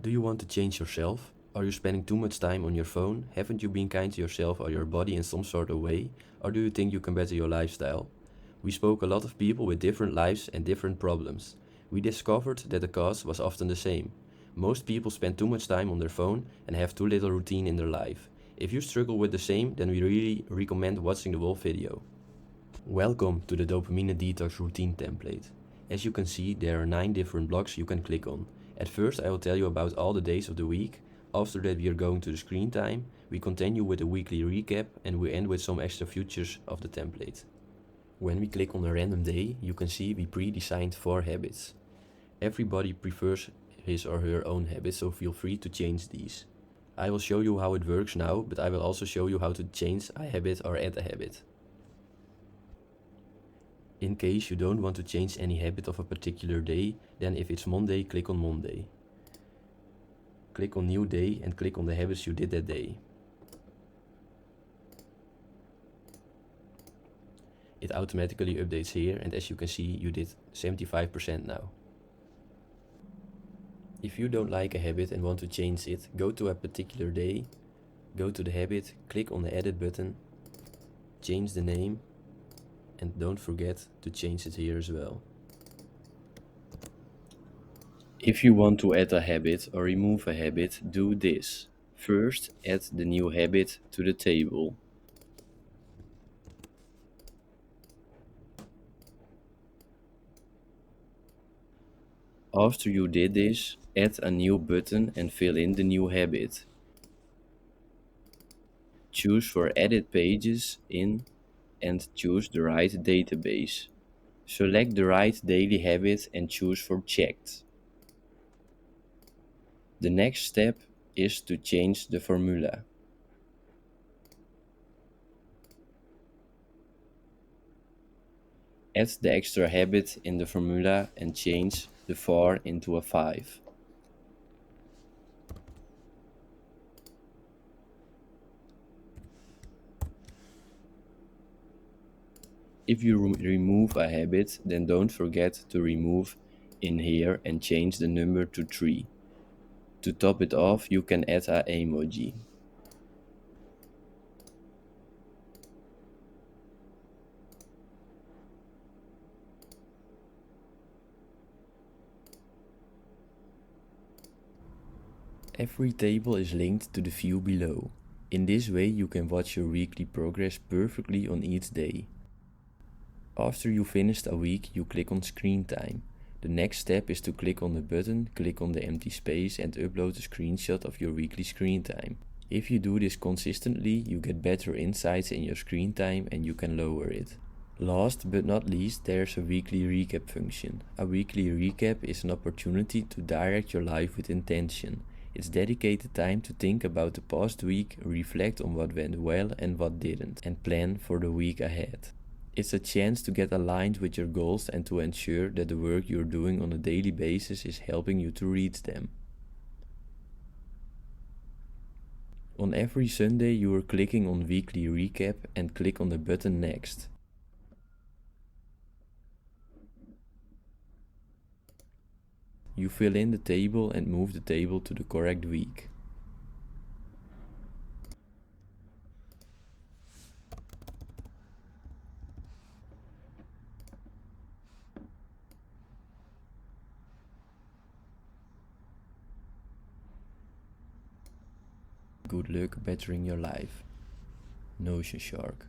Do you want to change yourself? Are you spending too much time on your phone? Haven't you been kind to yourself or your body in some sort of way? Or do you think you can better your lifestyle? We spoke a lot of people with different lives and different problems. We discovered that the cause was often the same. Most people spend too much time on their phone and have too little routine in their life. If you struggle with the same, then we really recommend watching the whole video. Welcome to the Dopamine Detox routine template. As you can see, there are 9 different blocks you can click on. At first I will tell you about all the days of the week. After that we are going to the screen time, we continue with a weekly recap, and we end with some extra features of the template. When we click on a random day, you can see we pre-designed 4 habits. Everybody prefers his or her own habits, so feel free to change these. I will show you how it works now, but I will also show you how to change a habit or add a habit. In case you don't want to change any habit of a particular day, then if it's Monday, click on Monday. Click on New Day and click on the habits you did that day. It automatically updates here, and as you can see, you did 75% now. If you don't like a habit and want to change it, go to a particular day, go to the habit, click on the edit button, change the name, and don't forget to change it here as well. If you want to add a habit or remove a habit, do this. First, add the new habit to the table. After you did this, add a new button and fill in the new habit. Choose for Edit Pages in and choose the right database. Select the right daily habit and choose for Checked. The next step is to change the formula. Add the extra habit in the formula and change the 4 into a 5. If you remove a habit, then don't forget to remove in here and change the number to 3. To top it off, you can add an emoji. Every table is linked to the view below. In this way you can watch your weekly progress perfectly on each day. After you finished a week, you click on screen time. The next step is to click on the button, click on the empty space and upload a screenshot of your weekly screen time. If you do this consistently, you get better insights in your screen time and you can lower it. Last but not least, there's a weekly recap function. A weekly recap is an opportunity to direct your life with intention. It's dedicated time to think about the past week, reflect on what went well and what didn't, and plan for the week ahead. It's a chance to get aligned with your goals and to ensure that the work you're doing on a daily basis is helping you to reach them. On every Sunday you are clicking on Weekly Recap and click on the button Next. You fill in the table and move the table to the correct week. Good luck bettering your life. Notionshark.